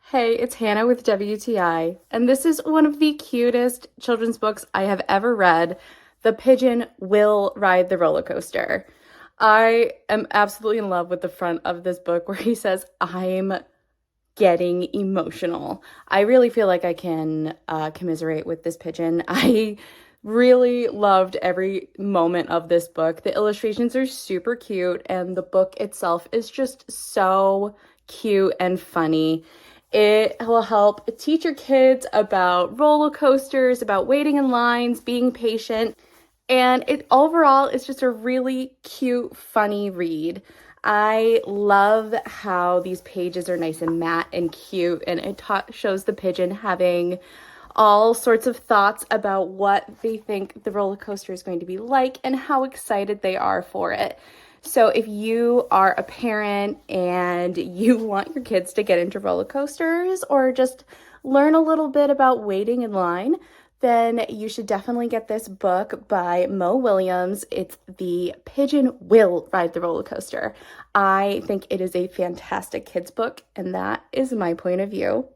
Hey, it's Hannah with WTI, and this is one of the cutest children's books I have ever read. The Pigeon Will Ride the Roller Coaster. I am absolutely in love with the front of this book where he says, I'm getting emotional. I really feel like I can commiserate with this pigeon. I really loved every moment of this book. The illustrations are super cute, and the book itself is just so cute and funny. It will help teach your kids about roller coasters, about waiting in lines, being patient, and it overall is just a really cute, funny read. I love how these pages are nice and matte and cute, and it shows the pigeon having all sorts of thoughts about what they think the roller coaster is going to be like and how excited they are for it. So if you are a parent and you want your kids to get into roller coasters or just learn a little bit about waiting in line, then you should definitely get this book by Mo Willems. It's The Pigeon Will Ride the Roller Coaster. I think it is a fantastic kids book, and that is my point of view.